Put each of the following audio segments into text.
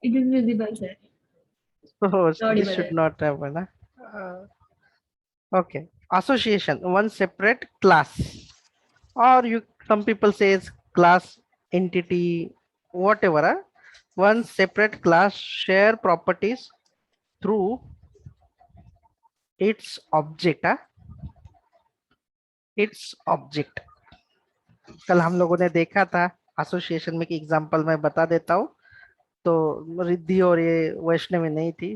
It is visible, sir. So this Audible. should not happen. Okay. Association, one separate class, or you some people say it's class entity, whatever. One separate class share properties through its object. Its object. कल हम लोगों ने देखा था association में, कि example मैं बता देता हूँ। तो रिद्धि और ये वैष्णवी नहीं थी।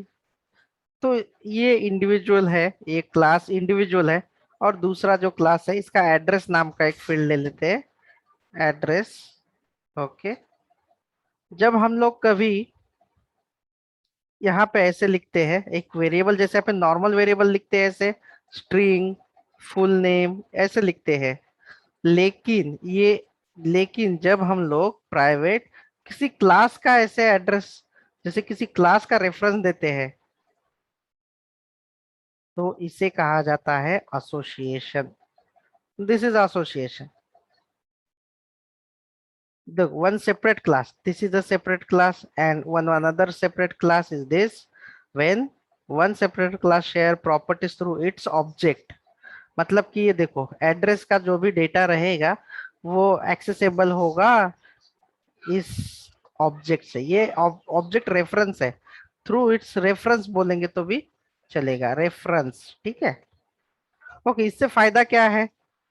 तो ये इंडिविजुअल है, ये क्लास इंडिविजुअल है, और दूसरा जो क्लास है इसका एड्रेस नाम का एक फील्ड ले लेते हैं, एड्रेस। ओके। जब हम लोग कभी यहाँ पे ऐसे लिखते हैं एक वेरिएबल, जैसे अपन नॉर्मल वेरिएबल लिखते हैं ऐसे, स्ट्रिंग, फुल नेम ऐसे लिखते हैं। लेकिन ये लेकिन जब हम लोग प्राइवेट किसी क्लास का ऐसे एड्रेस, जैसे किसी क्लास का रेफरेंस देते हैं, तो इसे कहा जाता है association. This is association. The one separate class, this is a separate class, and one another separate class is this, when one separate class share properties through its object। मतलब कि ये देखो, एड्रेस का जो भी डेटा रहेगा वो accessible होगा इस ऑब्जेक्ट से। ये ऑब्जेक्ट रेफरेंस है, थ्रू इट्स रेफरेंस बोलेंगे तो भी चलेगा, रेफरेंस। ठीक है। ओके, इससे फायदा क्या है?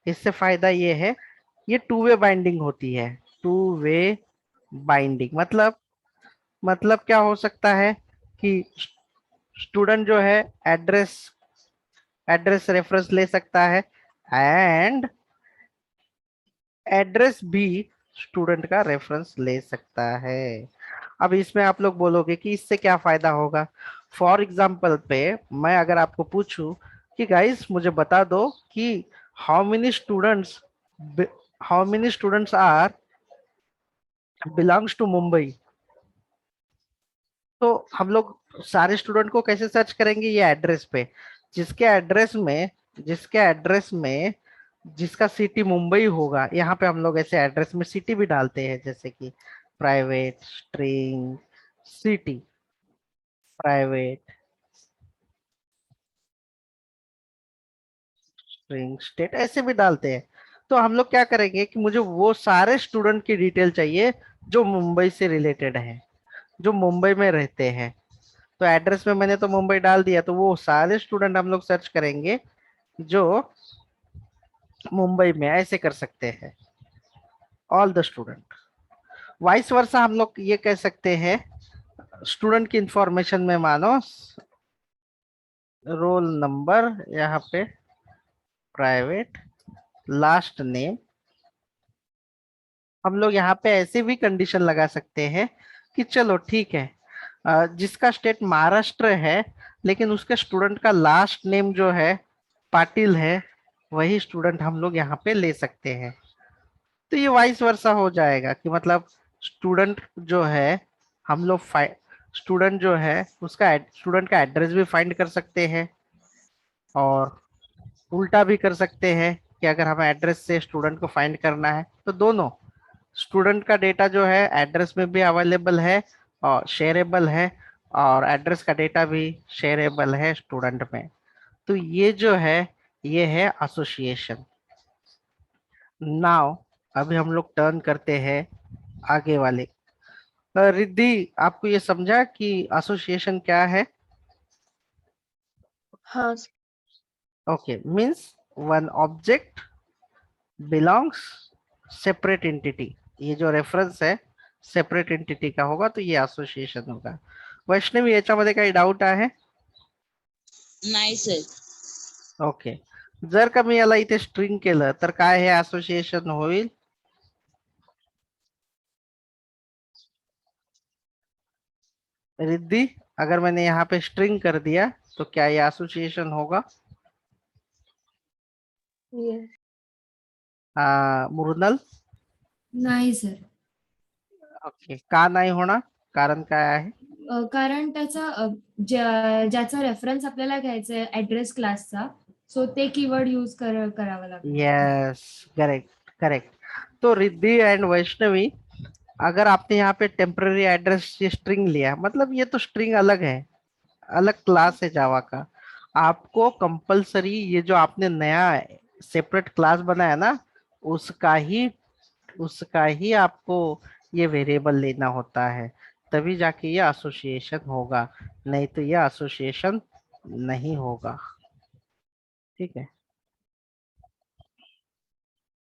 इससे फायदा ये है, ये टू वे बाइंडिंग होती है। टू वे बाइंडिंग मतलब क्या हो सकता है कि स्टूडेंट जो है एड्रेस एड्रेस रेफरेंस ले सकता है, एंड एड्रेस भी स्टूडेंट का रेफरेंस ले सकता है। अब इसमें आप लोग बोलोगे कि इससे क्या फायदा होगा। फॉर एग्जाम्पल पे मैं अगर आपको पूछूं कि गाइस मुझे बता दो कि how many students how many students are belongs to Mumbai, तो हम लोग सारे स्टूडेंट को कैसे सर्च करेंगे? ये एड्रेस पे, जिसके एड्रेस में जिसके एड्रेस में जिसका सिटी मुंबई होगा। यहाँ पे हम लोग ऐसे एड्रेस में सिटी भी डालते हैं, जैसे कि private string city, private string state ऐसे भी डालते हैं। तो हम लोग क्या करेंगे कि मुझे वो सारे स्टूडेंट की डिटेल चाहिए जो मुंबई से रिलेटेड है, जो मुंबई में रहते हैं। तो एड्रेस में मैंने तो मुंबई डाल दिया, तो वो सारे स्टूडेंट हम लोग सर्च करेंगे जो मुंबई में, ऐसे कर सकते हैं, all the student. Vice versa हम लोग ये कह सकते हैं, स्टूडेंट की इंफॉर्मेशन में मानो रोल नंबर, यहाँ पे प्राइवेट लास्ट नेम। हम लोग यहाँ पे ऐसे भी कंडीशन लगा सकते हैं कि चलो ठीक है, जिसका स्टेट महाराष्ट्र है लेकिन उसके स्टूडेंट का लास्ट नेम जो है पाटिल है, वही स्टूडेंट हम लोग यहाँ पे ले सकते हैं। तो ये वाइस वर्सा हो जाएगा कि मतलब स्टूडेंट जो है हम लोग स्टूडेंट जो है उसका स्टूडेंट का एड्रेस भी फाइंड कर सकते हैं, और उल्टा भी कर सकते हैं कि अगर हमें एड्रेस से स्टूडेंट को फाइंड करना है तो दोनों स्टूडेंट का डेटा जो है एड्रेस में भी अवेलेबल है और शेयरेबल है, और एड्रेस का डेटा भी शेयरेबल है स्टूडेंट में। तो ये जो है ये है एसोसिएशन। नाउ अभी हम लोग टर्न करते हैं आगे वाले। रिद्धि, आपको ये समझा कि एसोसिएशन क्या है? हाँ। Okay, means one object belongs separate entity. ये जो रेफरेंस है सेपरेट एंटिटी का होगा, तो ये एसोसिएशन होगा। वैष्णवी, याच्यामध्ये काही डाऊट आहे? नाही सर. ओके, जर का मी याला इथे स्ट्रिंग केलं तर काय हे असोसिएशन होईल? रिद्धि, अगर मैंने यहाँ पे स्ट्रिंग कर दिया तो क्या ये एसोसिएशन होगा? Yes. मुरनल? नाही सर. ओके, का नाही होणार? कारण काय आहे? कारण त्याचा ज्याचा रेफरन्स आपल्याला घ्यायचा आहे ऍड्रेस क्लासचा, सो ते कीवर्ड यूज करावं लागणार. Yes, correct correct. तो रिद्धि एंड वैष्णवी, अगर आपने यहाँ पे टेम्पररी एड्रेस ये स्ट्रिंग लिया, मतलब ये तो स्ट्रिंग अलग है, अलग क्लास है जावा का। आपको कंपलसरी ये जो आपने नया सेपरेट क्लास बनाया ना, उसका ही उसका ही आपको ये वेरिएबल लेना होता है, तभी जाके ये एसोसिएशन होगा, नहीं तो ये एसोसिएशन नहीं होगा। ठीक है,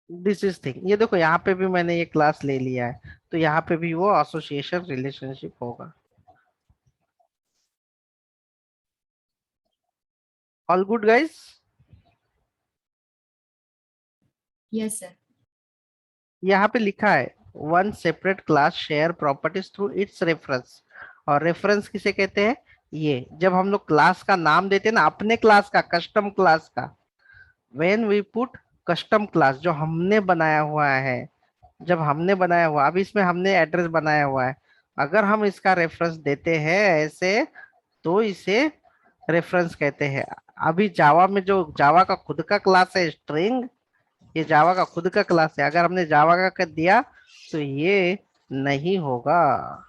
दिस इज थिंग। ये देखो यहाँ पे भी मैंने ये क्लास ले लिया है, तो यहाँ पे भी वो एसोसिएशन रिलेशनशिप होगा। All good guys? Yes sir. यहाँ पे लिखा है one separate class share properties through it's reference. और रेफरेंस किसे कहते हैं? ये जब हम लोग क्लास का नाम देते हैं ना, अपने क्लास का, कस्टम क्लास का, when we put custom class, जो हमने बनाया हुआ है, जब हमने बनाया हुआ, अभी इसमें हमने एड्रेस बनाया हुआ है, अगर हम इसका रेफरेंस देते हैं ऐसे, तो इसे रेफरेंस कहते हैं। अभी जावा में जो जावा का खुद का क्लास है स्ट्रिंग, ये जावा का खुद का क्लास है, अगर हमने जावा का कर दिया तो ये नहीं होगा।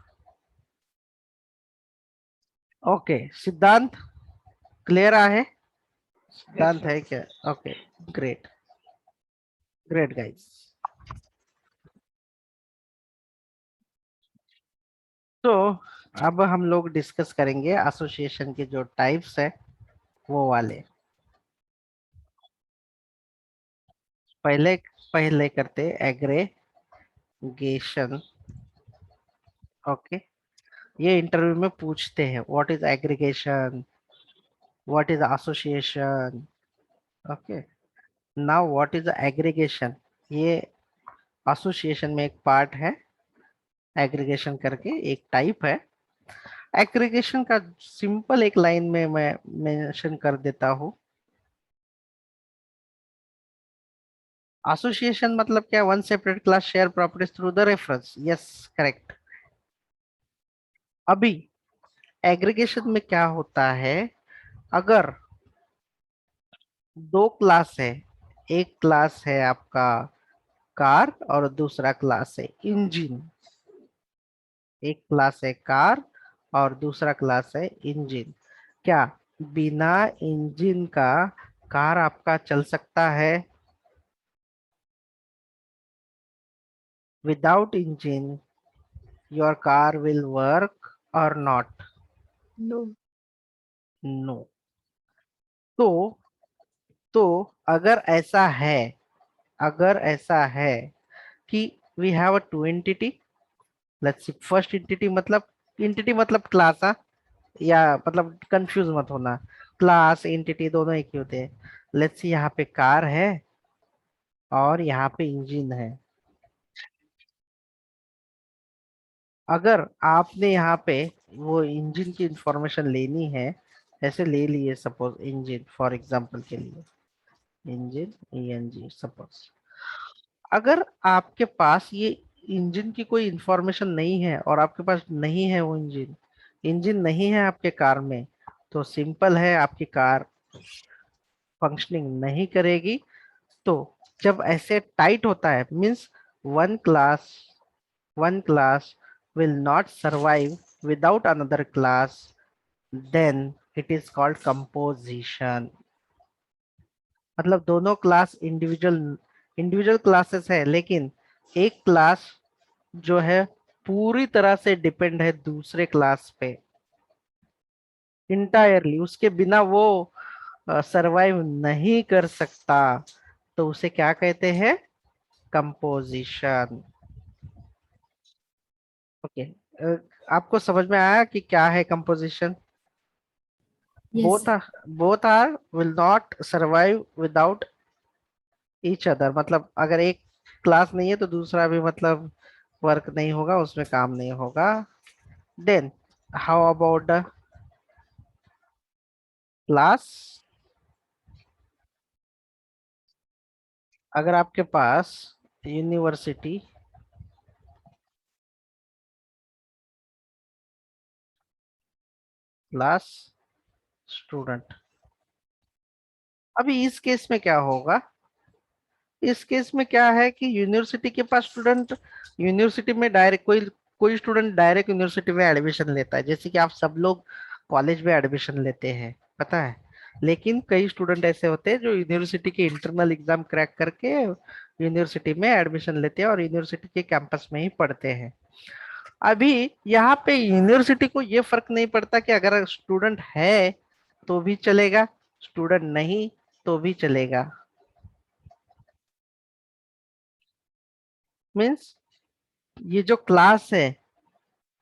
ओके सिद्धांत, क्लियर है? सिद्धांत है क्या? Okay, great, great guys. तो अब हम लोग डिस्कस करेंगे एसोसिएशन के जो टाइप्स है वो वाले। पहले पहले करते एग्रीगेशन। ओके, ये इंटरव्यू में पूछते हैं what is aggregation, what is association. Okay, now what is aggregation, ये एसोसिएशन में एक पार्ट है, एग्रीगेशन करके एक टाइप है। एग्रीगेशन का सिंपल एक लाइन में मैं मेंशन कर देता हूँ। एसोसिएशन मतलब क्या? One separate class share properties through the reference. Yes, correct. अभी एग्रीगेशन में क्या होता है, अगर दो क्लास है, एक क्लास है आपका कार और दूसरा क्लास है इंजन, एक क्लास है कार और दूसरा क्लास है इंजन, क्या बिना इंजन का कार आपका चल सकता है? Without engine your car will work or not? No. No. तो तो अगर ऐसा है, अगर ऐसा है कि we have a two entity, let's see first entity मतलब क्लास, या मतलब कंफ्यूज मत होना, क्लास एंटिटी दोनों एक ही होते हैं। लेट्स सी यहाँ पे कार है और यहाँ पे इंजन है। अगर आपने यहाँ पे वो इंजन की इंफॉर्मेशन लेनी है, ऐसे ले लिए सपोज इंजन फॉर एग्जांपल के लिए, इंजन ईएनजी सपोज, अगर आपके पास ये इंजन की कोई इंफॉर्मेशन नहीं है और आपके पास नहीं है वो इंजन, इंजन नहीं है आपके कार में, तो सिंपल है, आपकी कार फंक्शनिंग नहीं करेगी। तो जब ऐसे टाइट होता है, means one class one class will not survive without another class, then it is called composition। मतलब दोनों क्लास इंडिविजुअल इंडिविजुअल क्लासेस है, लेकिन एक क्लास जो है पूरी तरह से डिपेंड है दूसरे क्लास पे, इंटायरली, उसके बिना वो सरवाइव नहीं कर सकता, तो उसे क्या कहते हैं? कंपोजिशन। ओके, आपको समझ में आया कि क्या है composition? Yes both sir. are both are will not survive without each other, मतलब अगर एक क्लास नहीं है तो दूसरा भी मतलब वर्क नहीं होगा, उसमें काम नहीं होगा। Then how about the class? अगर आपके पास यूनिवर्सिटी क्लास स्टूडेंट, अभी इस केस में क्या होगा? इस केस में क्या है कि यूनिवर्सिटी के पास स्टूडेंट, यूनिवर्सिटी में डायरेक्ट कोई कोई स्टूडेंट डायरेक्ट यूनिवर्सिटी में एडमिशन लेता है, जैसे कि आप सब लोग कॉलेज में एडमिशन लेते हैं, पता है। लेकिन कई स्टूडेंट ऐसे होते हैं जो यूनिवर्सिटी के इंटरनल एग्जाम क्रैक करके यूनिवर्सिटी में एडमिशन लेते हैं और यूनिवर्सिटी के कैंपस में ही पढ़ते हैं। अभी यहाँ पे यूनिवर्सिटी को ये फर्क नहीं पड़ता कि अगर स्टूडेंट है तो भी चलेगा, स्टूडेंट नहीं तो भी चलेगा। मीन्स ये जो क्लास है,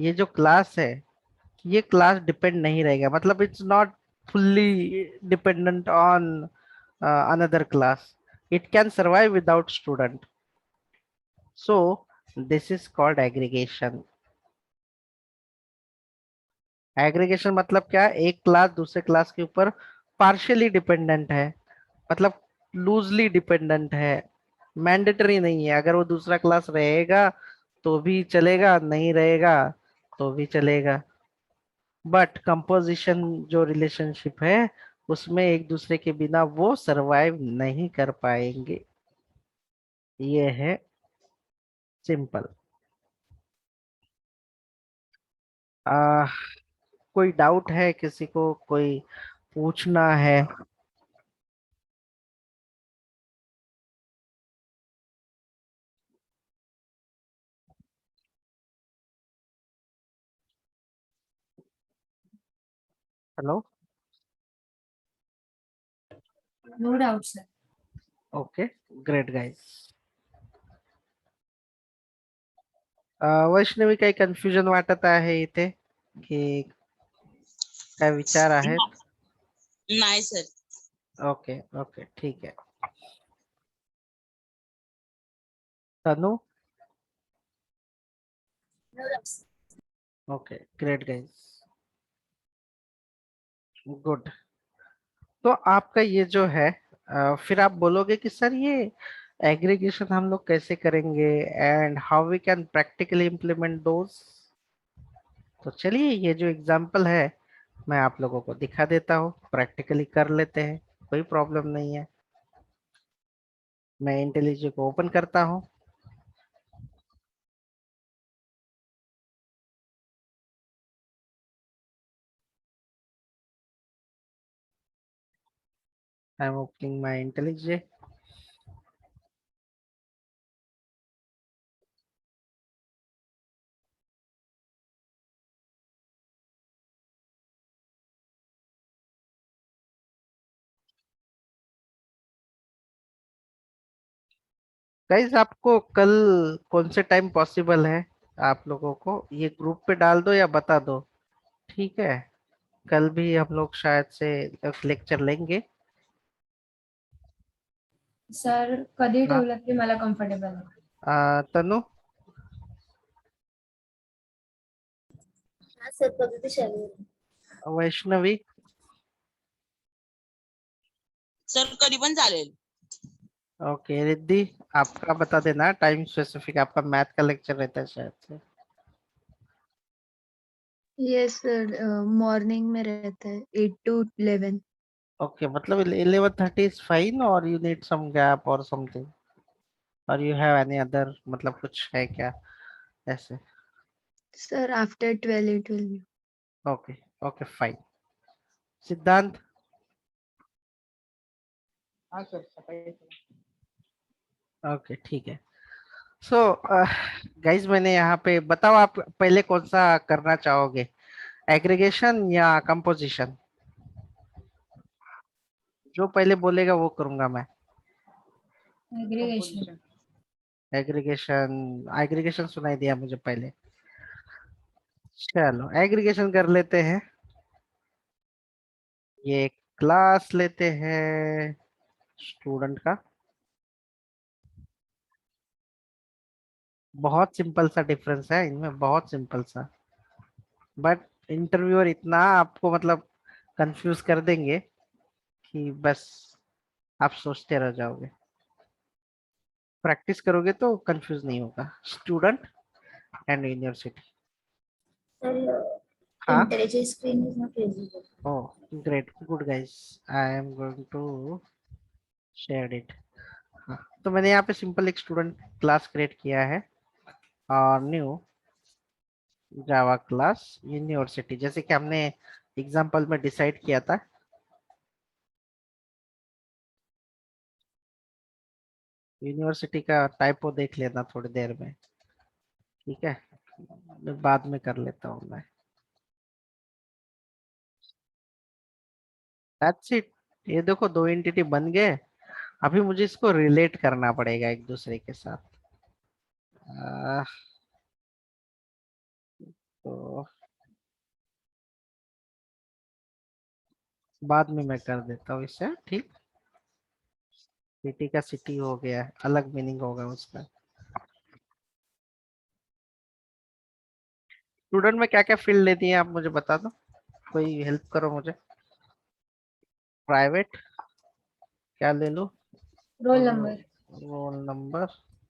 ये जो क्लास है, ये क्लास डिपेंड नहीं रहेगा, मतलब it's not fully dependent on another class, it can survive without student. So this is called aggregation. Aggregation मतलब क्या, एक क्लास दूसरे क्लास के ऊपर पार्शियली डिपेंडेंट है, मतलब लूजली डिपेंडेंट है, मैंडेटरी नहीं है। अगर वो दूसरा क्लास रहेगा तो भी चलेगा, नहीं रहेगा तो भी चलेगा। बट कंपोजिशन जो रिलेशनशिप है उसमें एक दूसरे के बिना वो सरवाइव नहीं कर पाएंगे। ये है सिंपल। आ, कोई डाउट है किसी को, कोई पूछना है? Hello. No doubt sir. Okay, great guys. Vaishnavi, काही कन्फ्युजन वाटत आहे इथे की काय विचार आहेत? नाही सर. ओके ओके, ठीक है। Tanu? Okay, great guys, good. तो आपका ये जो है फिर आप बोलोगे कि सर ये एग्रीगेशन हम लोग कैसे करेंगे and how we can practically implement those. तो चलिए ये जो एग्जांपल है मैं आप लोगों को दिखा देता हूँ, प्रैक्टिकली कर लेते हैं, कोई प्रॉब्लम नहीं है। मैं इंटेलिजेंट को ओपन करता हूँ। I am opening my intelligent. Guys आपको कल कौन से टाइम पॉसिबल है, आप लोगों को ये ग्रुप पे डाल दो या बता दो, ठीक है। कल भी हम लोग शायद से लेक्चर लेंगे। सर कधी हाँ, ठेवलं तरी मला कम्फर्टेबल आहे. तनु? हा सर कधी ते शनिवारी. वैष्णवी? सर कधी पण चालेल. ओके, रिद्धि आपका बता देना टाइम स्पेसिफिक, आपका मैथ का लेक्चर रहता है शायद से। यस सर, मॉर्निंग में रहता है 8 to 11। ओके, मतलब 11:30 इज फाइन और यू नीड सम गैप और समथिंग, और यू हैव एनी अदर, मतलब कुछ है क्या ऐसे? Sir after 12 it will be। Okay okay, fine. सिद्धांत? हाँ सर, ओके ठीक है। सो गाइज मैंने यहाँ पे बताओ, आप पहले कौन सा करना चाहोगे, एग्रीगेशन या कंपोजिशन? जो पहले बोलेगा वो करूंगा मैं। एग्रीगेशन. एग्रीगेशन, एग्रीगेशन सुनाई दिया मुझे पहले। चलो एग्रीगेशन कर लेते हैं। ये क्लास लेते हैं स्टूडेंट का, बहुत सिंपल सा डिफरेंस है इनमें, बहुत सिंपल सा। बट इंटरव्यूअर इतना आपको मतलब कंफ्यूज कर देंगे कि बस आप सोचते रह जाओगे। प्रैक्टिस करोगे तो कंफ्यूज नहीं होगा। Student and university. सर हाँ। Intelligence screen is not visible. Oh, great, good guys. I am going to share it. हाँ, तो मैंने यहाँ पे सिंपल एक स्टूडेंट क्लास क्रिएट किया है और न्यू जावा क्लास यूनिवर्सिटी, जैसे कि हमने एग्जांपल में डिसाइड किया था। यूनिवर्सिटी का टाइपो देख लेना थोड़ी देर में, ठीक है, मैं बाद में कर लेता हूँ मैं। That's it. ये देखो दो एंटिटी बन गए। अभी मुझे इसको रिलेट करना पड़ेगा एक दूसरे के साथ। आह, तो बाद में मैं कर देता हूँ इसे, ठीक। सिटी का सिटी हो गया, अलग मीनिंग होगा उसका। स्टूडेंट में क्या क्या फील्ड लेती है आप मुझे बता दो, कोई हेल्प करो मुझे। प्राइवेट क्या ले लो? Roll number, roll number,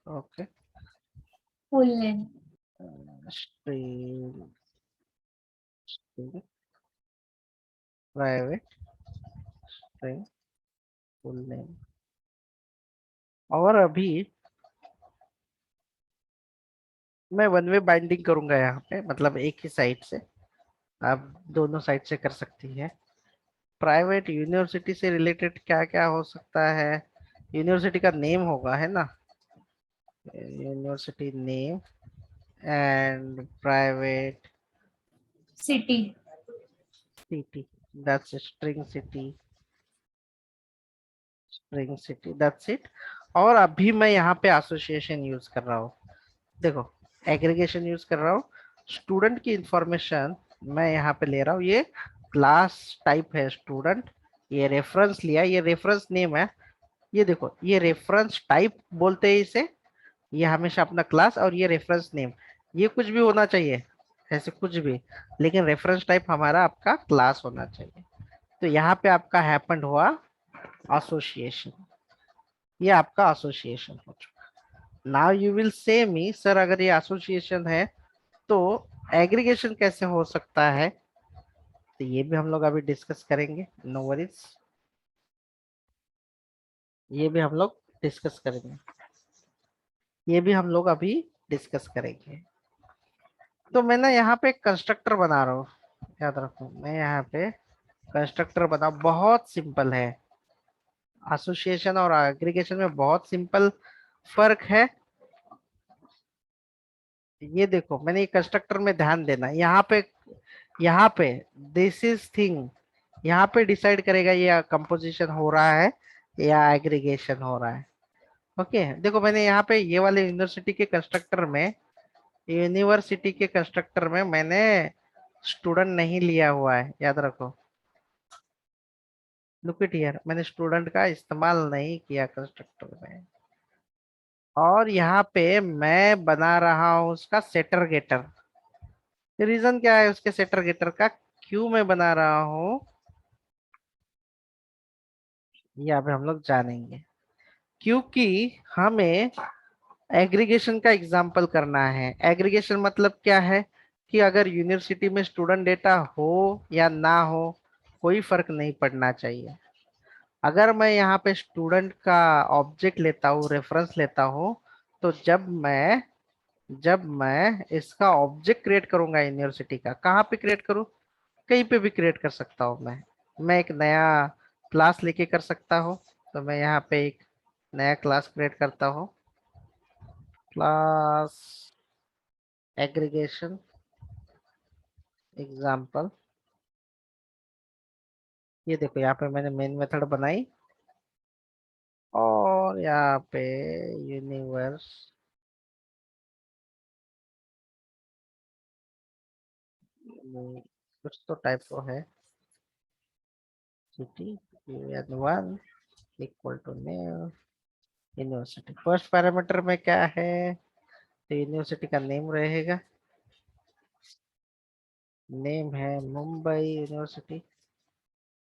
okay. Full name, stream, private stream, full name. और अभी मैं वन वे बाइंडिंग करूंगा यहाँ पे, मतलब एक ही साइड से, आप दोनों साइड से कर सकती है। प्राइवेट यूनिवर्सिटी से रिलेटेड क्या क्या हो सकता है? यूनिवर्सिटी का नेम होगा, है ना? University name and private city, city, that's string city, string city, that's it. और अभी मैं यहाँ पे एसोसिएशन यूज कर रहा हूँ, देखो एग्रीगेशन यूज कर रहा हूँ। स्टूडेंट की इंफॉर्मेशन मैं यहाँ पे ले रहा हूँ, ये क्लास टाइप है स्टूडेंट, ये रेफरेंस लिया, ये रेफरेंस नेम है। ये देखो ये रेफरेंस टाइप बोलते हैं इसे, ये हमेशा अपना क्लास, और ये रेफरेंस नेम, ये कुछ भी होना चाहिए, ऐसे कुछ भी, लेकिन रेफरेंस टाइप हमारा आपका क्लास होना चाहिए। तो यहाँ पे आपका हैपेंड हुआ एसोसिएशन, ये आपका एसोसिएशन हो चुका। Now you will say me sir, अगर ये एसोसिएशन है तो एग्रीगेशन कैसे हो सकता है? तो ये भी हम लोग अभी डिस्कस करेंगे, नो वरीज, ये भी हम लोग डिस्कस करेंगे, ये भी हम लोग अभी डिस्कस करेंगे। तो मैं ना यहाँ पे कंस्ट्रक्टर बना रहा हूँ, याद रखो मैं यहाँ पे कंस्ट्रक्टर बना, बहुत सिंपल है। एसोसिएशन और एग्रीगेशन में बहुत सिंपल फर्क है। ये देखो मैंने ये कंस्ट्रक्टर में ध्यान देना, यहाँ पे दिस इज थिंग, यहाँ पे डिसाइड करेगा ये कंपोजिशन हो रहा है या एग्रीगेशन हो रहा है। ओके देखो मैंने यहाँ पे ये वाले यूनिवर्सिटी के कंस्ट्रक्टर में मैंने स्टूडेंट नहीं लिया हुआ है, याद रखो। लुक इट हियर, मैंने स्टूडेंट का इस्तेमाल नहीं किया कंस्ट्रक्टर में। और यहाँ पे मैं बना रहा हूँ उसका सेटर गेटर। रीजन क्या है उसके सेटर गेटर का, क्यों मैं बना रहा हूँ, यहाँ पे हम लोग जानेंगे। क्योंकि हमें एग्रीगेशन का एग्जाम्पल करना है। एग्रीगेशन मतलब क्या है कि अगर यूनिवर्सिटी में स्टूडेंट डेटा हो या ना हो, कोई फर्क नहीं पड़ना चाहिए। अगर मैं यहाँ पे स्टूडेंट का ऑब्जेक्ट लेता हूँ, रेफरेंस लेता हूँ, तो जब मैं इसका ऑब्जेक्ट क्रिएट करूंगा यूनिवर्सिटी का, कहाँ पे क्रिएट करूँ? कहीं पे भी क्रिएट कर सकता हूँ मैं एक नया क्लास लेके कर सकता हूँ। तो मैं यहाँ पे एक नया क्लास क्रिएट करता हूँ, क्लास एग्रीगेशन एग्जाम्पल। ये देखो यहाँ पे मैंने मेन मेथड बनाई, और यहाँ पे यूनिवर्स, कुछ तो टाइप को है, city one equal to name university. First parameter में क्या है, तो यूनिवर्सिटी का नेम रहेगा, नेम है मुंबई यूनिवर्सिटी,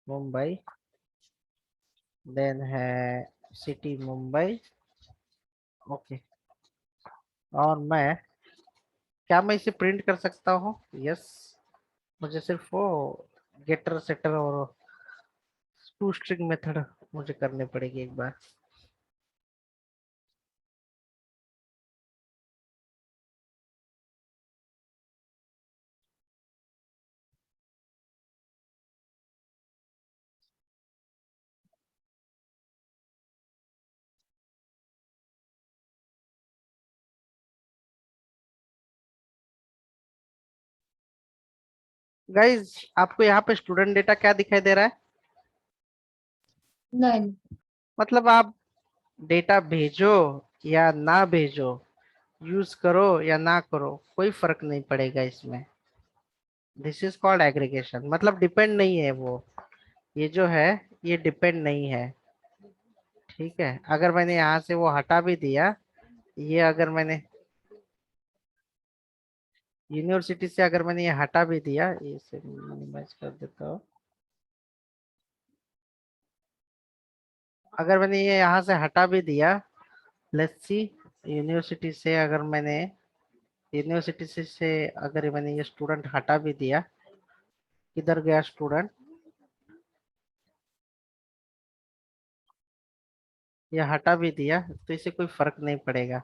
मुंबई, देन है सिटी मुंबई। ओके, और क्या मैं इसे प्रिंट कर सकता हूँ? यस, मुझे सिर्फ वो गेटर सेटर और टू स्ट्रिंग मेथड मुझे करने पड़ेगी एक बार। गाइज आपको यहाँ पे स्टूडेंट डेटा क्या दिखाई दे रहा है? नन। मतलब आप डेटा भेजो या ना भेजो, यूज करो या ना करो, कोई फर्क नहीं पड़ेगा इसमें। दिस इज कॉल्ड एग्रीगेशन, मतलब डिपेंड नहीं है वो, ये जो है ये डिपेंड नहीं है। ठीक है, अगर मैंने यहाँ से वो हटा भी दिया, ये अगर मैंने यूनिवर्सिटी से अगर मैंने ये हटा भी दिया, इसे मिनिमाइज कर देता हूँ। अगर मैंने ये यहाँ से हटा भी दिया, लेट्स सी, यूनिवर्सिटी से अगर मैंने यूनिवर्सिटी से अगर मैंने ये स्टूडेंट हटा भी दिया, किधर गया स्टूडेंट, ये हटा भी दिया, तो इससे कोई फर्क नहीं पड़ेगा।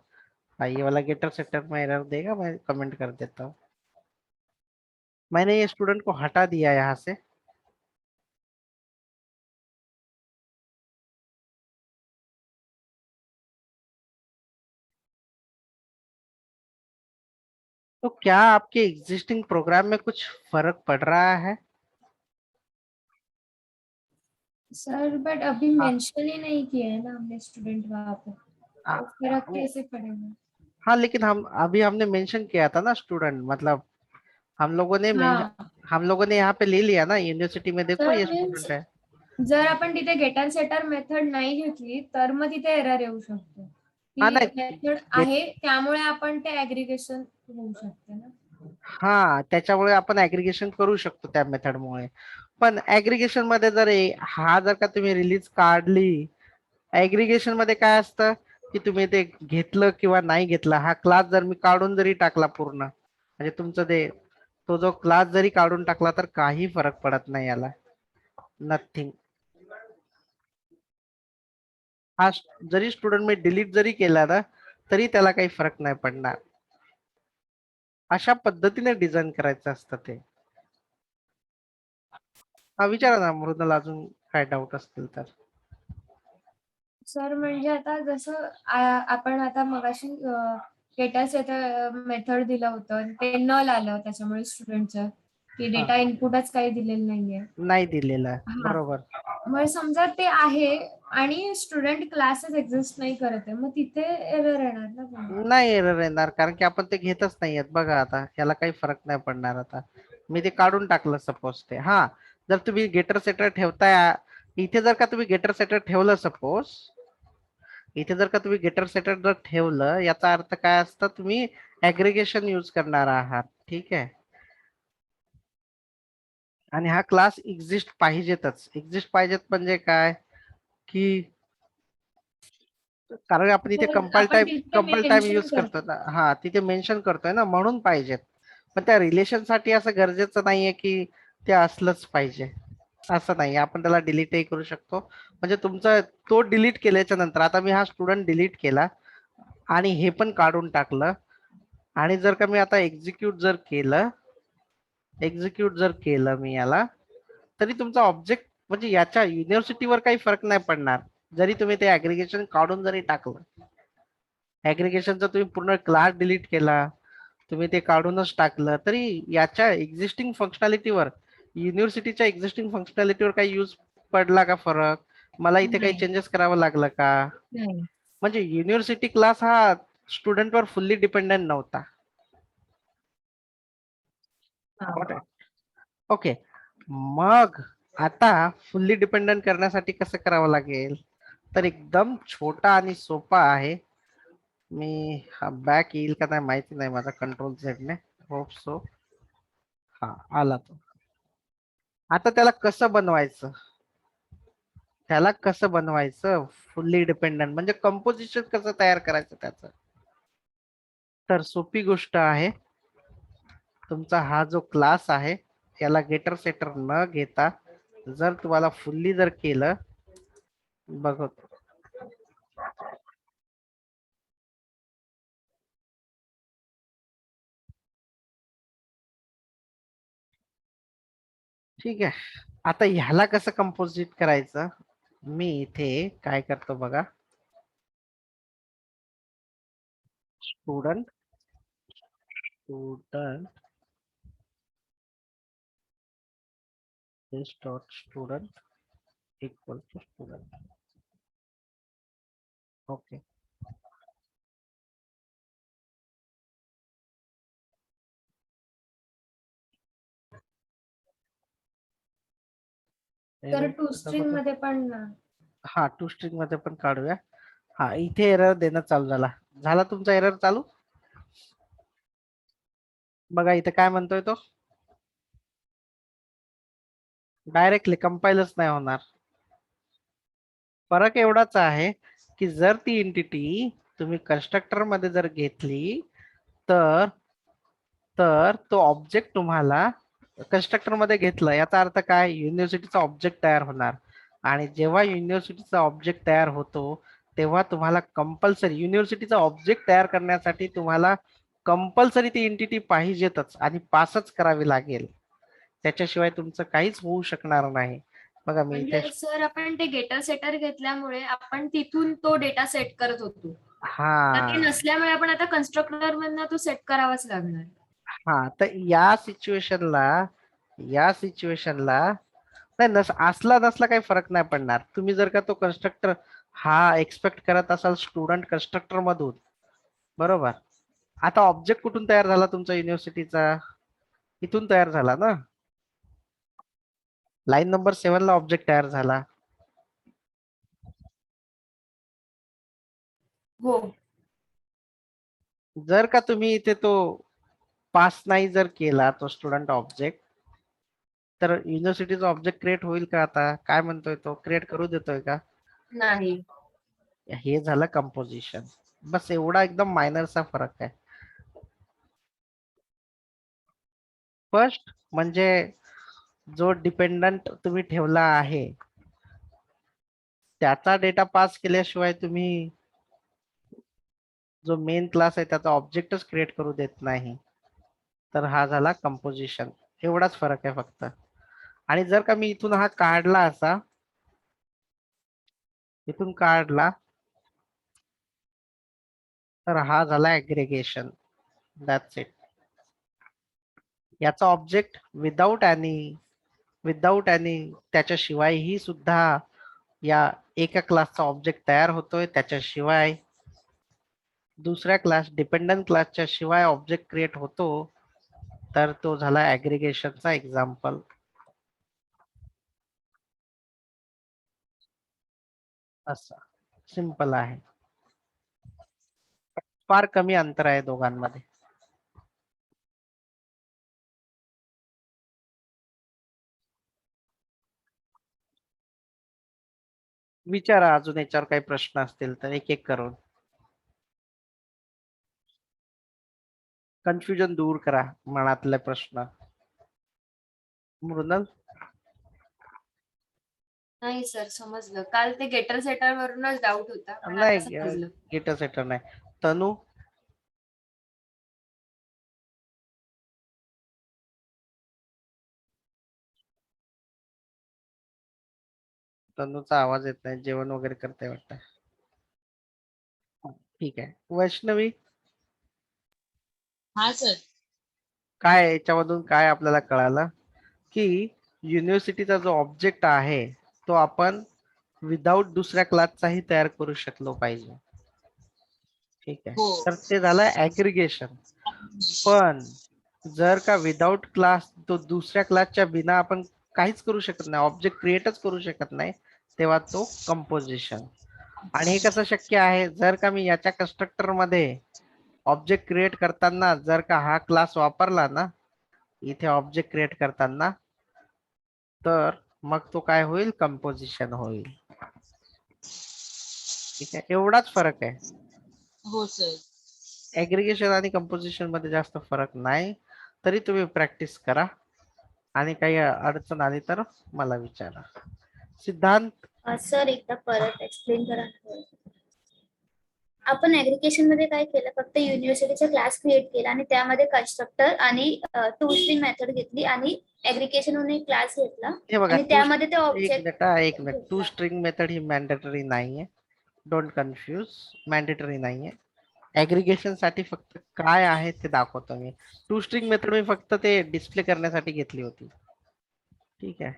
हाँ, ये वाला गेटर सेटर में एरर देगा, मैं कमेंट कर देता हूँ। मैंने ये स्टूडेंट को हटा दिया यहाँ से, तो क्या आपके एग्जिस्टिंग प्रोग्राम में कुछ फर्क पड़ रहा है? सर बट अभी हाँ, मेंशन ही नहीं किया है ना हमने स्टूडेंट वहाँ पे, हाँ, तो फर्क वो कैसे पड़ेगा? हाँ, लेकिन हमने मेंशन किया था ना स्टूडेंट, मतलब हम लोगों ने हाँ हम लोगों ने यहाँ पे ले लिया ना यूनिवर्सिटी में, देखो सर, ये मीन्स स्टूडेंट है। जर आपण तिथे गेटर सेटर मेथड नाही घेतली तर मग तिथे एरर येऊ शकतो. हाँ ती नाही, मेथड आहे त्यामुळे आपण ते ऍग्रीगेशन होऊ शकते ना. हा त्याच्यामुळे आपण ऍग्रीगेशन करू शकतो त्या मेथडमुळे, पण ऍग्रीगेशन मध्ये हा जर का तुम्ही रिलीज काढली, ऍग्रीगेशन मध्ये काय असतं की तुम्ही ते घेतलं किंवा नाही घेतलं, हा क्लास जर मी काढून जरी टाकला पूर्ण, म्हणजे तुमचं ते तो जो क्लास जरी काढून टाकला तर काही फरक पडत नाही याला, नथिंग। हा जरी स्टुडंट मी डिलीट जरी केला ना, तरी त्याला काही फरक नाही पडणार। अशा पद्धतीने डिझाईन करायचं असतं ते। हा विचारा ना मृदुला, अजून काय डाऊट असतील तर। सर म्हणजे आता जसं आपण आता मगाशी डेटा सेटर मेथड दिलं होतं आणि ते नल आलं त्याच्यामुळे स्टुडंटचं की हा, डेटा इनपुटच काही दिलेलं नाहीये. नाही दिलेला, हा, बरोबर। मग समजा ते आहे आणि स्टुडंट क्लासेस एक्झिस्ट नाही करत आहे, मग तिथे एरर येणार ना पुन्हा. नाही एरर येणार, कारण की आपण ते घेतच नाहीयेत बघा, आता याला काही फरक नाही पडणार। आता मी ते काढून टाकलं सपोज, ते हा जर तुम्ही गेटर सेटर ठेवताय इथे, जर का तुम्ही गेटर सेटर ठेवलं सपोज, इथे जर का तुम्ही गेटर सेटर जर ठेवलं, याचा अर्थ काय असतं, तुम्ही ऍग्रीगेशन यूज करणार आहात, ठीक आहे। आणि हा क्लास एक्झिस्ट पाहिजेतच, एक्झिस्ट पाहिजेत म्हणजे काय की, कारण आपण इथे तर आपण तिथे कंपल टाइम मेन्शन यूज करतो करतो. ना, हा तिथे मेन्शन करतोय ना, म्हणून पाहिजेत। पण त्या रिलेशन साठी असं गरजेचं नाहीये की ते असलंच पाहिजे, असं नाही, आपण त्याला डिलीटही करू शकतो। म्हणजे तुमचा तो डिलीट केल्याच्या नंतर, आता मी हा स्टुडंट डिलीट केला आणि हे पण काढून टाकलं, आणि जर का मी आता एक्झिक्यूट जर केलं मी याला, तरी तुमचा ऑब्जेक्ट म्हणजे याच्या युनिव्हर्सिटीवर काही फरक नाही पडणार, जरी तुम्ही ते ऍग्रीगेशन काढून जरी टाकलं। ऍग्रीगेशनचा तुम्ही पूर्ण क्लास डिलीट केला, तुम्ही ते काढूनच टाकलं, तरी याच्या एक्झिस्टिंग फंक्शनॅलिटीवर, युनिव्हर्सिटीच्या एक्झिस्टिंग फंक्शनॅलिटीवर काही यूज पडला का फरक? मला इथे काही नाही चेंजेस करावं लागलं का? नाही. म्हणजे युनिव्हर्सिटी क्लास हा स्टुडंटवर फुल्ली डिपेंडेंट नव्हता। हा. ओके, मग आता फुल्ली डिपेंडंट करण्यासाठी कसं करावं लागेल, तर एकदम छोटा आणि सोपा आहे। मी हा बॅक येईल का नाही माहिती नाही, माझा कंट्रोल झेड ने, होप सो। हा, आला तो। आता त्याला कसं बनवायचं फुल्ली डिपेंडंट, म्हणजे कंपोजिशन कसं तयार करायचं त्याचं, तर सोपी गोष्ट आहे। तुमचा हा जो क्लास आहे, याला गेटर सेटर न घेता, जर तुम्हाला फुल्ली जर केलं, बघ, ठीक आहे। आता ह्याला कसं कंपोजिट करायचं, मी इथे काय करतो बघा, student student this dot student equal to student. Okay. तर Error टू स्ट्रिंग मध्ये पण हा टू स्ट्रिंग मध्ये पण काढूया. हा इथे एरर देणं चालू झाला. झाला तुमचा एरर चालू? बघा इथे काय म्हणतोय तो, डायरेक्टली कंपाईलच नाही होणार. फरक एवढाच आहे की जर ती एंटिटी तुम्ही कन्स्ट्रक्टर मध्ये जर घेतली तर तर तो ऑब्जेक्ट तुम्हाला कन्स्ट्रक्टर मध्ये घेतलं याचा अर्थ काय, युनिव्हर्सिटीचा ऑब्जेक्ट तयार होणार. आणि जेव्हा युनिव्हर्सिटीचा ऑब्जेक्ट तयार होतो तेव्हा तुम्हाला कंपल्सरी युनिव्हर्सिटीचा ऑब्जेक्ट तयार करण्यासाठी तुम्हाला कंपल्सरी ती एंटिटी पाहिजेतच आणि पासच करावी लागेल. त्याच्याशिवाय तुमचं काहीच होऊ शकणार नाही. बघा मी इथे म्हणजे सर आपण ते गेटर सेटर घेतल्यामुळे आपण तिथून तो डेटा सेट करत होतो. तर ते हा नसल्यामुळे आपण आता कन्स्ट्रक्टर मधनं तो सेट करावाच लागणार. हा तर या सिच्युएशनला नाही असला नसला काही फरक नाही पडणार. तुम्ही जर का तो कन्स्ट्रक्टर हा एक्सपेक्ट करत असाल स्टुडंट कन्स्ट्रक्टर मधून, बरोबर. आता ऑब्जेक्ट कुठून तयार झाला तुमचा युनिव्हर्सिटीचा, इथून तयार झाला ना. लाईन नंबर 7 ला ऑब्जेक्ट तयार झाला. हो. जर का तुम्ही इथे तो पास नाही जर केला तो स्टुडंट ऑब्जेक्ट, तर युनिव्हर्सिटीचा ऑब्जेक्ट क्रिएट होईल का? आता काय म्हणतोय तो, क्रिएट करू देतोय का? नाही. हे झालं कंपोजिशन. बस एवढा एकदम मायनरचा फरक आहे. फर्स्ट म्हणजे जो डिपेंडंट तुम्ही ठेवला आहे त्याचा डेटा पास केल्याशिवाय तुम्ही जो मेन क्लास आहे त्याचा ऑब्जेक्टच क्रिएट करू देत नाही. तर हा झाला कंपोजिशन. एवढाच फरक आहे फक्त. आणि जर का मी इथून हा काढला असा, इथून काढला तर हा झाला ऍग्रिगेशन. That's it. याचा ऑब्जेक्ट विदाउट एनी त्याच्याशिवायही सुद्धा या एका क्लासचा ऑब्जेक्ट तयार होतोय. त्याच्याशिवाय दुसऱ्या क्लास डिपेंडंट क्लासच्या शिवाय ऑब्जेक्ट क्रिएट होतो. तर तो झाला ऍग्रिगेशनचा एक्झाम्पल. असं सिंपल आहे. फार कमी अंतर आहे दोघांमध्ये. विचारा अजून याच्यावर काही प्रश्न असतील तर एक एक करून. कन्फ्युजन दूर करा मनातले प्रश्न. मृणाल, नाही सर समजलं. काल ते गेटर सेटर वरूनच डाऊट होता पण आता नाही समजलं. गेटर सेटर नाही. तनू, तनूचा आवाज येत नाही, जेवण वगैरे करते वाटतं. ठीक आहे. वैष्णवी, हा सर. काय याच्यामधून काय आपल्याला कळालं की युनिव्हर्सिटीचा जो ऑब्जेक्ट आहे तो आपण विदाउट दुसऱ्या क्लासचाही तयार करू शकलो पाहिजे. ठीक आहे. हो. तर ते झालं ऍग्रिगेशन. पण जर का विदाउट क्लास तो दुसऱ्या क्लासच्या बिना आपण काहीच करू शकत नाही, ऑब्जेक्ट क्रिएटच करू शकत नाही, तेव्हा तो कंपोजिशन. आणि हे कसं शक्य आहे, जर का मी याच्या कन्स्ट्रक्टर मध्ये ऑब्जेक्ट क्रिएट करताना जर का हा क्लास वापरला ना इथे ऑब्जेक्ट क्रिएट करताना, तर मग तो काय होईल, कंपोजिशन होईल. ठीक आहे. एवढाच फरक आहे. हो सर. ऍग्रिगेशन आणि कंपोजिशन मध्ये जास्त फरक नाही. तरी तुम्ही प्रॅक्टिस करा आणि काही अडचण आली तर मला विचारा. सिद्धांत, सर एकदा परत एक्सप्लेन करा. आपण ऍग्रिगेशन मध्ये काय केलं, फक्त युनिव्हर्सिटीचा क्लास क्रिएट केला आणि त्यामध्ये कन्स्ट्रक्टर आणि टू स्ट्रिंग मेथड घेतली आणि ऍग्रिगेशन म्हणून एक क्लास घेतला हे बघा आणि त्यामध्ये ते एक ऑब्जेक्ट मिनिट टू स्ट्रिंग मेथड ही मॅन्डेटरी नाहीये. Don't confuse. मॅन्डेटरी नाहीये. ऍग्रिगेशन साठी फक्त काय आहे ते दाखवतो मी. टू स्ट्रिंग मेथड मी फक्त ते डिस्प्ले करण्यासाठी घेतली होती. ठीक आहे.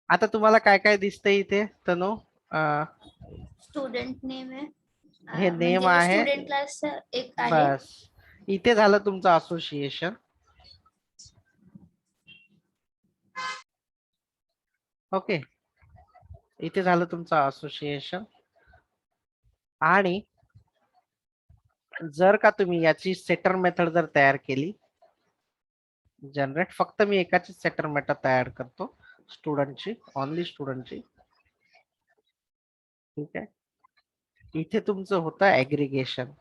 आता तुम्हाला काय काय दिसतंय इथे तनु? स्टुडंट नेम आहे. हे नेम म्हणजे आहे. स्टुडंट क्लास एक आहे. बस इथे झालं तुमचं असोसिएशन. ओके, इथे झालं तुमचं असोसिएशन. आणि जर का तुम्ही याची सेटर मेथड जर तयार केली, जनरेट, फक्त मी एकाची सेटर मेथड तयार करतो, स्टुडंटची, ओनली स्टुडंटची. ठीक आहे, इथे तुमचं होतं ऍग्रिगेशन.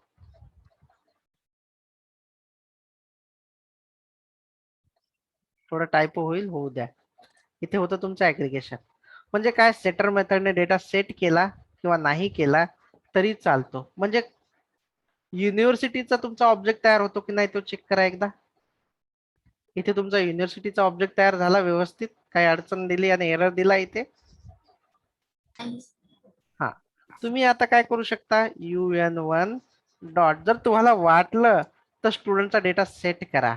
थोडं टायपो होईल, होऊ द्या. इथे होतं तुमचं ऍग्रिगेशन. म्हणजे काय, सेटर मेथडने डेटा सेट केला किंवा नाही केला तरी चालतो. म्हणजे युनिव्हर्सिटीचा तुमचा ऑब्जेक्ट तयार होतो की नाही तो चेक करा एकदा. इथे तुमचा युनिव्हर्सिटीचा ऑब्जेक्ट तयार झाला व्यवस्थित, काही अडचण दिली आणि एरर दिला इथे. हा, तुम्ही आता काय करू शकता, UN1 डॉट, जर तुम्हाला वाटलं तर स्टुडंटचा डेटा सेट करा,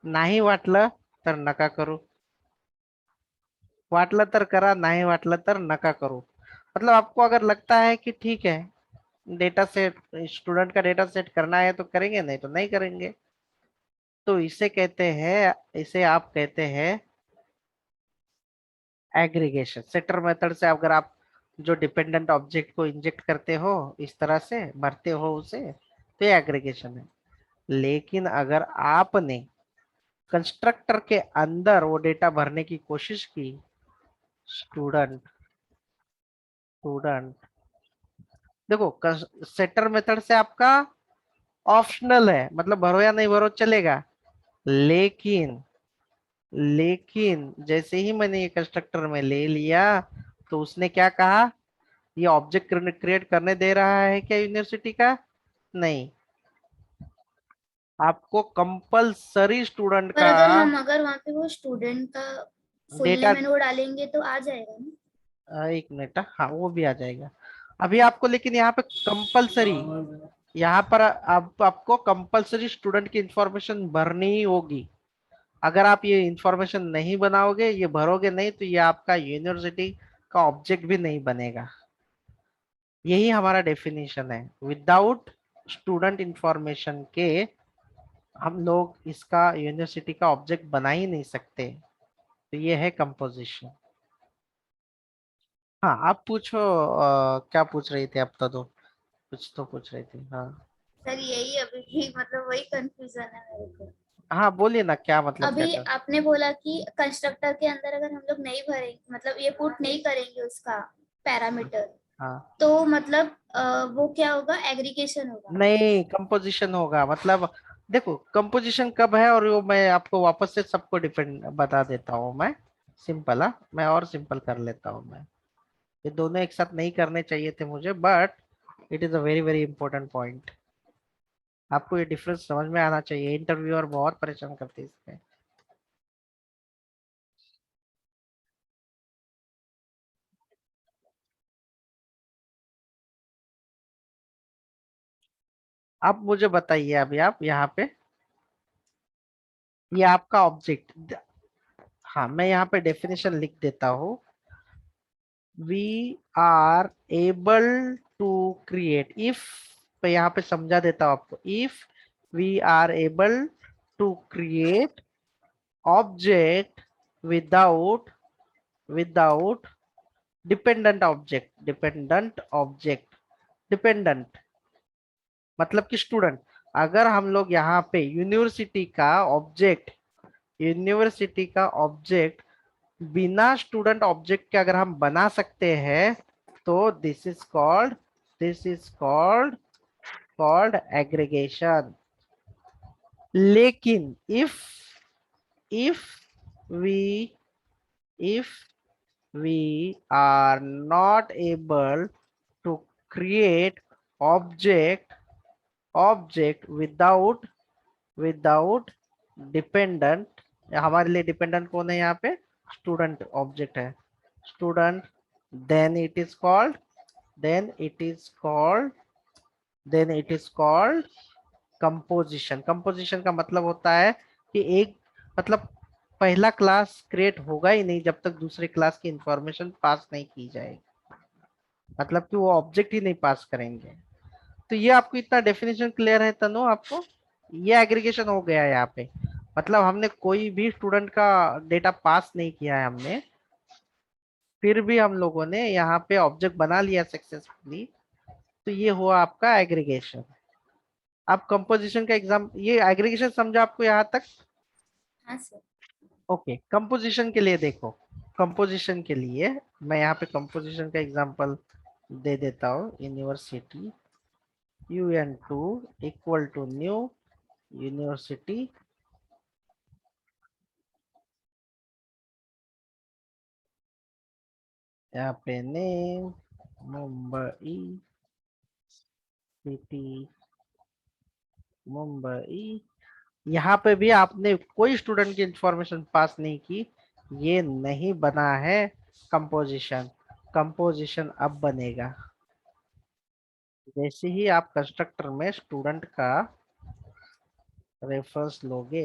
नाही वाटलं तर नका करू. वाटलं तर करा, नहीं वाटलं तर नका करू. मतलब आपको अगर लगता है कि ठीक है डेटा सेट, स्टूडेंट का डेटा सेट करना है तो करेंगे, नहीं तो नहीं करेंगे. तो इसे कहते हैं, इसे आप कहते हैं एग्रीगेशन. सेटर मेथड से अगर आप जो डिपेंडेंट ऑब्जेक्ट को इंजेक्ट करते हो, इस तरह से भरते हो उसे, तो ये एग्रीगेशन है. लेकिन अगर आपने कंस्ट्रक्टर के अंदर वो डेटा भरने की कोशिश की, स्टूडेंट स्टूडेंट देखो, सेटर मेथड से आपका ऑप्शनल है, मतलब भरो या नहीं भरो चलेगा. लेकिन लेकिन जैसे ही मैंने ये कंस्ट्रक्टर में ले लिया तो उसने क्या कहा, ये ऑब्जेक्ट क्रिएट करने दे रहा है क्या यूनिवर्सिटी का? नहीं, आपको कंपलसरी स्टूडेंट पर का अगर वहाँ पे वो स्टूडेंट का फुल डेटा, नेम वो डालेंगे तो आ जाएगा ना? एक मिनट, हाँ वो भी आ जाएगा अभी आपको. लेकिन यहाँ पे कंपलसरी, यहाँ पर आपको कंपलसरी स्टूडेंट की इंफॉर्मेशन भरनी ही होगी. अगर आप ये इंफॉर्मेशन नहीं बनाओगे, ये भरोगे नहीं, तो ये आपका यूनिवर्सिटी का ऑब्जेक्ट भी नहीं बनेगा. यही हमारा डेफिनेशन है. विदाउट स्टूडेंट इंफॉर्मेशन के हम लोग इसका यूनिवर्सिटी का ऑब्जेक्ट बना ही नहीं सकते. तो ये है कंपोजिशन. हाँ, आप पूछो, क्या पूछ रही थी आप? तो कुछ तो पूछ रही थी. हाँ सर यही अभी भी मतलब वही कंफ्यूजन है मेरे को. हाँ, बोलिए ना, क्या मतलब, क्या अभी आपने बोला कि कंस्ट्रक्टर के अंदर अगर हम लोग नहीं भरेंगे, मतलब ये पुट नहीं करेंगे उसका पैरामीटर, हाँ, तो मतलब वो क्या होगा, एग्रीगेशन होगा. नहीं, कंपोजिशन होगा. मतलब देखो, कंपोजिशन कब है, और वो मैं आपको वापस से सबको डिपेंड बता देता हूँ मैं. सिंपल, हाँ, मैं और सिंपल कर लेता हूँ मैं. ये दोनों एक साथ नहीं करने चाहिए थे मुझे, but it is a very very important point. आपको ये डिफरेंस समझ में आना चाहिए. इंटरव्यूअर बहुत परेशान करते हैं इसमें. अब मुझे बताइए, अभी आप यहाँ पे, ये आपका ऑब्जेक्ट, हाँ मैं यहाँ पे डेफिनेशन लिख देता हूँ. We are able to create, if, मैं यहाँ पे समझा देता हूँ आपको. If we are able to create object without without dependent object. Dependent मतलब कि स्टूडेंट. अगर हम लोग यहाँ पे यूनिवर्सिटी का ऑब्जेक्ट बिना स्टूडेंट ऑब्जेक्ट के अगर हम बना सकते हैं, तो दिस इज कॉल्ड एग्रीगेशन. लेकिन if we if we are not able to create object without dependent, हमारे लिए डिपेंडेंट कौन है यहाँ पे? स्टूडेंट ऑब्जेक्ट है. Student, then it is called then it is called composition. Composition का मतलब होता है कि एक, मतलब पहला क्लास क्रिएट होगा ही नहीं जब तक दूसरे क्लास की इंफॉर्मेशन पास नहीं की जाएगी, मतलब कि वो ऑब्जेक्ट ही नहीं पास करेंगे। तो ये आपको इतना डेफिनेशन क्लियर है तनु आपको? ये एग्रीगेशन हो गया है यहाँ पे, मतलब हमने कोई भी स्टूडेंट का डेटा पास नहीं किया है हमने, फिर भी हम लोगों ने यहाँ पे ऑब्जेक्ट बना लिया सक्सेसफुली, तो ये हुआ आपका एग्रीगेशन। आप कंपोजिशन का एग्जाम, ये एग्रीगेशन समझा आपको यहाँ तक? हाँ सर। ओके, कंपोजिशन के लिए देखो, कंपोजिशन के लिए मैं यहाँ पे कंपोजिशन का एग्जांपल दे देता हूँ। University un2 equal to new university, यहाँ पे नेम मुंबई सिटी मुंबई। यहाँ पे भी आपने कोई स्टूडेंट की इंफॉर्मेशन पास नहीं की, ये नहीं बना है कंपोजिशन। कंपोजिशन अब बनेगा जैसे ही आप कंस्ट्रक्टर में स्टूडेंट का रेफरेंस लोगे।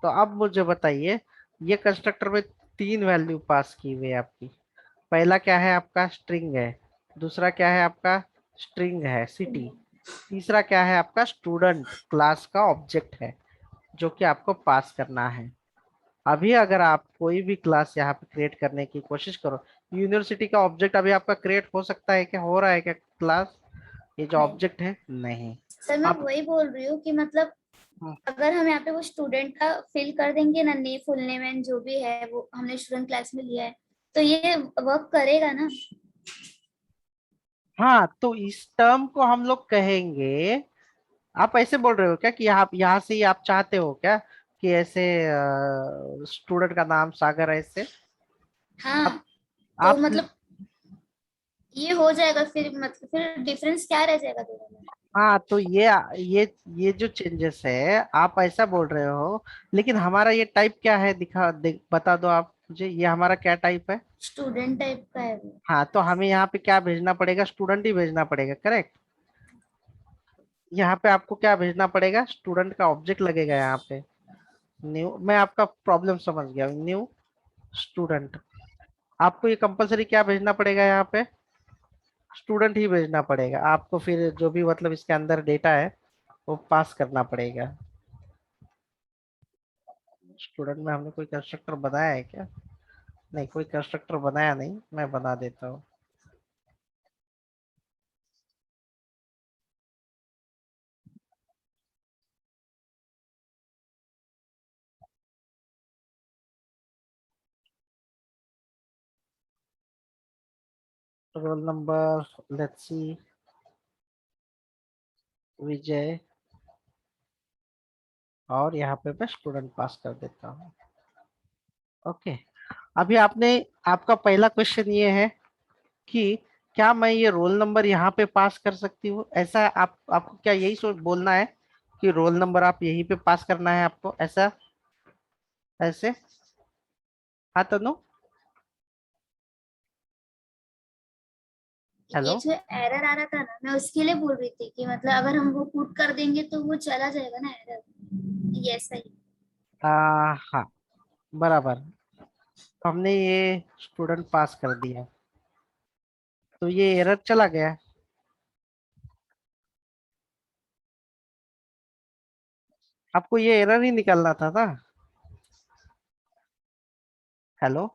तो अब मुझे बताइए, ये कंस्ट्रक्टर में 3 वैल्यू पास की हुई है आपकी। पहला क्या है आपका? स्ट्रिंग है। दूसरा क्या है आपका? स्ट्रिंग है सिटी। तीसरा क्या है आपका? स्टूडेंट क्लास का ऑब्जेक्ट है जो कि आपको पास करना है। अभी अगर आप कोई भी क्लास यहाँ पे क्रिएट करने की कोशिश करो, यूनिवर्सिटी का ऑब्जेक्ट अभी आपका क्रिएट हो सकता है क्या? हो रहा है क्या क्लास? ये जो नहीं ऑब्जेक्ट है नहीं। सर, मैं आप वही बोल रही हूँ कि मतलब अगर हम यहाँ पे वो स्टूडेंट का फिल कर देंगे ना, नेम फुल नेम एंड जो भी है वो हमने स्टूडेंट क्लास में लिया है, तो ये वर्क करेगा ना? हाँ, तो इस टर्म को हम लोग कहेंगे, आप ऐसे बोल रहे हो क्या कि आप यहाँ से ही आप चाहते हो क्या कि ऐसे स्टूडेंट का नाम सागर है ऐसे? हाँ, आप तो आप मतलब ये हो जाएगा फिर, मतलब फिर डिफरेंस क्या रह जाएगा दोनों में? हाँ, तो ये जो चेंजेस है आप ऐसा बोल रहे हो, लेकिन हमारा ये टाइप क्या है? बता दो आप मुझे, ये हमारा क्या टाइप है? स्टूडेंट टाइप का है वो। हाँ, तो हमें यहाँ पे क्या भेजना पड़ेगा? स्टूडेंट ही भेजना पड़ेगा, करेक्ट। यहाँ पे आपको क्या भेजना पड़ेगा? स्टूडेंट का ऑब्जेक्ट लगेगा यहाँ पे न्यू। मैं आपका प्रॉब्लम समझ गया, न्यू स्टूडेंट। आपको ये कंपलसरी क्या भेजना पड़ेगा? यहाँ पे स्टूडेंट ही भेजना पड़ेगा आपको, फिर जो भी मतलब इसके अंदर डेटा है वो पास करना पड़ेगा। स्टूडेंट में हमने कोई कंस्ट्रक्टर बनाया है क्या? नहीं, कोई कंस्ट्रक्टर बनाया नहीं, मैं बना देता हूँ। रोल नंबर लेट्स सी, विजय, और यहाँ पे मैं स्टूडेंट पास कर देता हूँ। ओके, अभी आपने, आपका पहला क्वेश्चन ये है कि क्या मैं ये रोल नंबर यहाँ पे पास कर सकती हूँ? ऐसा आपको क्या यही सोच बोलना है कि रोल नंबर आप यहीं पे पास करना है आपको, ऐसा ऐसे? हाँ तनु, ये हेलो। जो एरर आ रहा था ना, मैं उसके लिए बोल रही थी कि मतलब अगर हम वो पुट कर देंगे तो वो चला जाएगा ना एरर, ये ऐसा ही। हाँ, बराबर। तो हमने ये स्टूडेंट पास कर दिया, तो ये एरर चला गया। आपको ये एरर ही निकालना था ना? हेलो।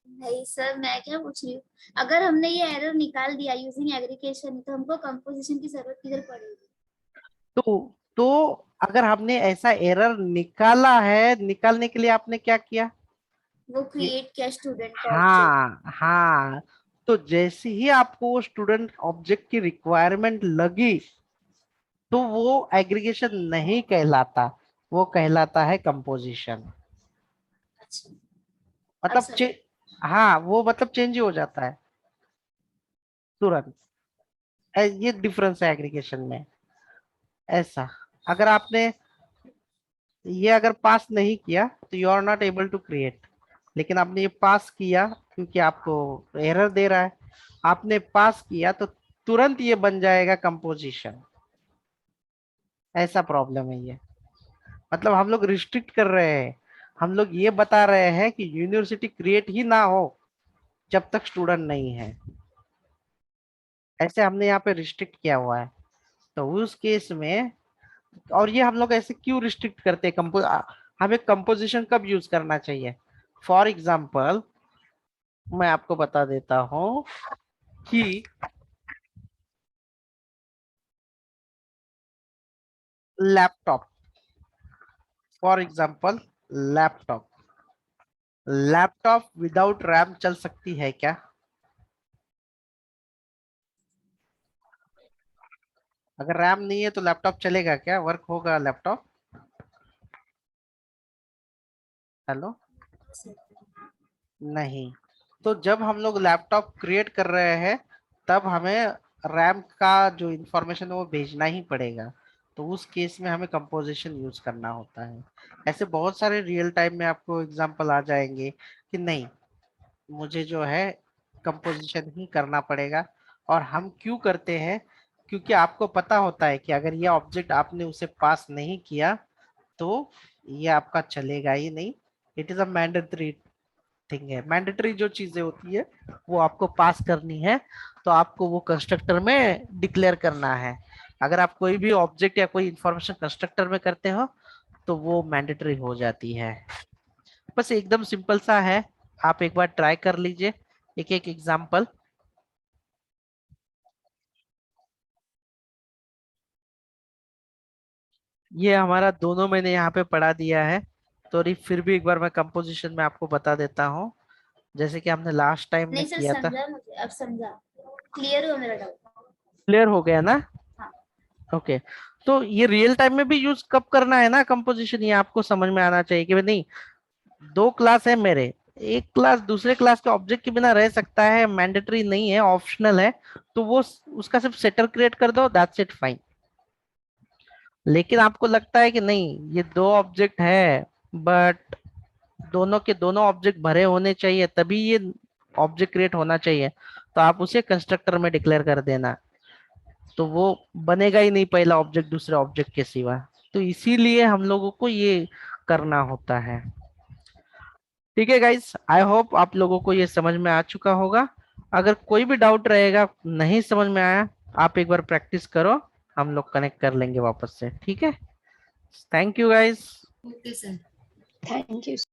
नहीं सर, मैं क्या पूछ रही हूँ, अगर हमने ये एरर निकाल दिया यूजिंग एग्रीगेशन तो हमको कंपोजिशन की जरूरत किधर पड़ेगी? तो अगर हमने ऐसा एरर निकाला है, निकालने के लिए आपने क्या किया? वो ये क्रिएट किया स्टूडेंट का ऑब्जेक्ट। हाँ हाँ, तो जैसे ही आपको वो स्टूडेंट ऑब्जेक्ट की रिक्वायरमेंट लगी, तो वो एग्रीगेशन नहीं कहलाता, वो कहलाता है कंपोजिशन। अच्छा, अब मतलब समझ। हाँ, वो मतलब चेंज ही हो जाता है तुरंत। ये डिफरेंस है एग्रीगेशन में। ऐसा, अगर आपने ये अगर पास नहीं किया तो you are not able to create, लेकिन आपने ये पास किया क्योंकि आपको एरर दे रहा है, आपने पास किया तो तुरंत ये बन जाएगा कंपोजिशन। ऐसा प्रॉब्लम है ये। मतलब हम लोग रिस्ट्रिक्ट कर रहे हैं, हम लोग ये बता रहे हैं कि यूनिवर्सिटी क्रिएट ही ना हो जब तक स्टूडेंट नहीं है, ऐसे हमने यहाँ पे रिस्ट्रिक्ट किया हुआ है। तो उस केस में, और ये हम लोग ऐसे क्यों रिस्ट्रिक्ट करते हैं, हमें कंपोजिशन कब यूज करना चाहिए? फॉर एग्जाम्पल मैं आपको बता देता हूं कि laptop, for example laptop, laptop without RAM चल सकती है क्या? अगर रैम नहीं है तो लैपटॉप चलेगा क्या, वर्क होगा लैपटॉप? हेलो, नहीं। तो जब हम लोग लैपटॉप क्रिएट कर रहे हैं तब हमें रैम का जो इंफॉर्मेशन है वो भेजना ही पड़ेगा, तो उस केस में हमें कंपोजिशन यूज करना होता है। ऐसे बहुत सारे रियल टाइम में आपको एग्जांपल आ जाएंगे कि नहीं, मुझे जो है कंपोजिशन ही करना पड़ेगा। और हम क्यों करते हैं? क्योंकि आपको पता होता है कि अगर ये ऑब्जेक्ट आपने उसे पास नहीं किया तो ये आपका चलेगा ही नहीं। It is a mandatory thing है, मैंडेटरी जो चीजें होती है वो आपको पास करनी है, तो आपको वो कंस्ट्रक्टर में डिक्लेयर करना है। अगर आप कोई भी ऑब्जेक्ट या कोई इंफॉर्मेशन कंस्ट्रक्टर में करते हो तो वो मैंडेटरी हो जाती है। बस एकदम सिंपल सा है, आप एक बार ट्राई कर लीजिए एक एक एग्जाम्पल। ये हमारा दोनों मैंने यहाँ पे पढ़ा दिया है, तो फिर भी एक बार मैं कंपोजिशन में आपको बता देता हूँ, जैसे कि हमने लास्ट टाइम में नहीं सर, किया था। समझा मुझे, अब समझा, क्लियर हुआ मेरा डाउट। क्लियर हो गया ना? हाँ। ओके। तो ये रियल टाइम में भी यूज कब करना है ना कंपोजिशन, ये आपको समझ में आना चाहिए कि भाई नहीं, दो क्लास है मेरे, एक क्लास दूसरे क्लास के ऑब्जेक्ट के बिना रह सकता है, मैंडेटरी नहीं है, ऑप्शनल है, तो वो उसका सिर्फ सेटर क्रिएट कर दो, दैट्स इट, फाइन। लेकिन आपको लगता है कि नहीं ये दो ऑब्जेक्ट है, बट दोनों के दोनों ऑब्जेक्ट भरे होने चाहिए तभी ये ऑब्जेक्ट क्रिएट होना चाहिए, तो आप उसे कंस्ट्रक्टर में डिक्लेयर कर देना, तो वो बनेगा ही नहीं पहला ऑब्जेक्ट दूसरे ऑब्जेक्ट के सिवा। तो इसीलिए हम लोगों को ये करना होता है। ठीक है गाइस, आई होप आप लोगों को ये समझ में आ चुका होगा। अगर कोई भी डाउट रहेगा, नहीं समझ में आया, आप एक बार प्रैक्टिस करो, हम लोग कनेक्ट कर लेंगे वापस से, ठीक है? Thank you guys. Okay sir. Thank you.